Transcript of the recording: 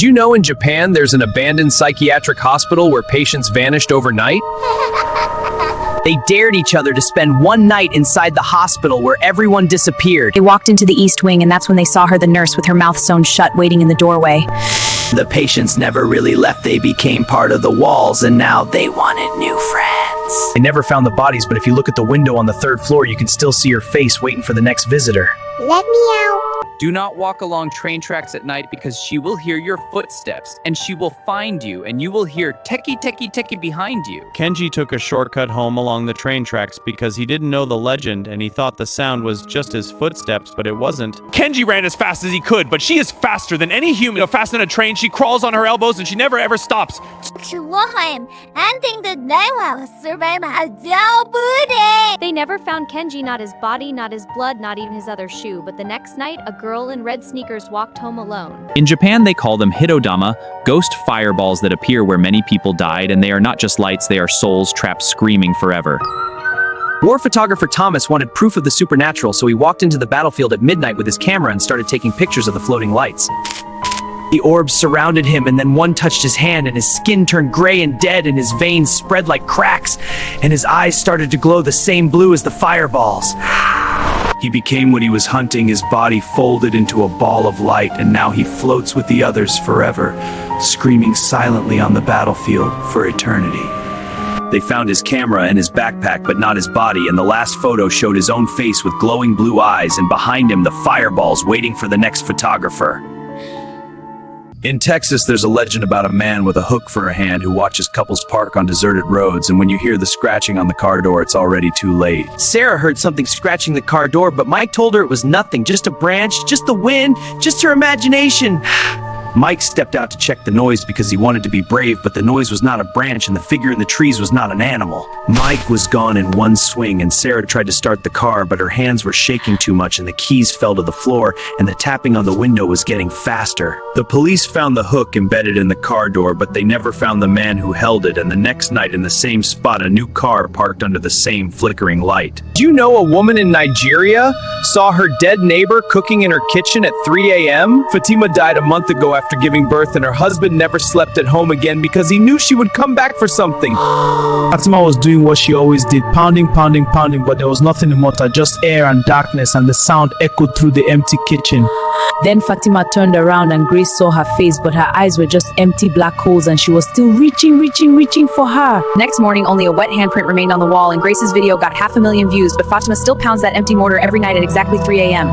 Do you know in Japan there's an abandoned psychiatric hospital where patients vanished overnight? They dared each other to spend one night inside the hospital where everyone disappeared. They walked into the East Wing, and that's when they saw her, the nurse, with her mouth sewn shut, waiting in the doorway. The patients never really left. They became part of the walls, and now they wanted new friends. They never found the bodies, but if you look at the window on the 3rd floor, you can still see her face waiting for the next visitor. Let me out. Do not walk along train tracks at night because she will hear your footsteps and she will find you and you will hear Teke Teke Teke behind you. Kenji took a shortcut home along the train tracks because he didn't know the legend and he thought the sound was just his footsteps, but it wasn't. Kenji ran as fast as he could, but she is faster than any human. Fast in a train, she crawls on her elbows and she never ever stops. They never found Kenji, not his body, not his blood, not even his other shoe, but the next night, a girl in red sneakers walked home alone. In Japan, they call them Hitodama, ghost fireballs that appear where many people died, and they are not just lights, they are souls trapped screaming forever. War photographer Thomas wanted proof of the supernatural, so he walked into the battlefield at midnight with his camera and started taking pictures of the floating lights. The orbs surrounded him, and then one touched his hand, and his skin turned gray and dead, and his veins spread like cracks, and his eyes started to glow the same blue as the fireballs. He became what he was hunting. His body folded into a ball of light, and now he floats with the others forever, screaming silently on the battlefield for eternity. They found his camera and his backpack, but not his body, and the last photo showed his own face with glowing blue eyes, and behind him the fireballs waiting for the next photographer. In Texas, there's a legend about a man with a hook for a hand who watches couples park on deserted roads, and when you hear the scratching on the car door, it's already too late. Sarah heard something scratching the car door, but Mike told her it was nothing, just a branch, just the wind, just her imagination. Mike stepped out to check the noise because he wanted to be brave, but the noise was not a branch and the figure in the trees was not an animal. Mike was gone in one swing, and Sarah tried to start the car, but her hands were shaking too much and the keys fell to the floor and the tapping on the window was getting faster. The police found the hook embedded in the car door, but they never found the man who held it, and the next night in the same spot, a new car parked under the same flickering light. Do you know a woman in Nigeria saw her dead neighbor cooking in her kitchen at 3 a.m.? Fatima died a month ago after giving birth, and her husband never slept at home again because he knew she would come back for something. Fatima was doing what she always did, pounding, pounding, pounding, but there was nothing in water, just air and darkness, and the sound echoed through the empty kitchen. Then Fatima turned around and Grace saw her face, but her eyes were just empty black holes, and she was still reaching for her. Next morning, only a wet handprint remained on the wall, and Grace's video got 500,000 views, but Fatima still pounds that empty mortar every night at exactly 3 a.m.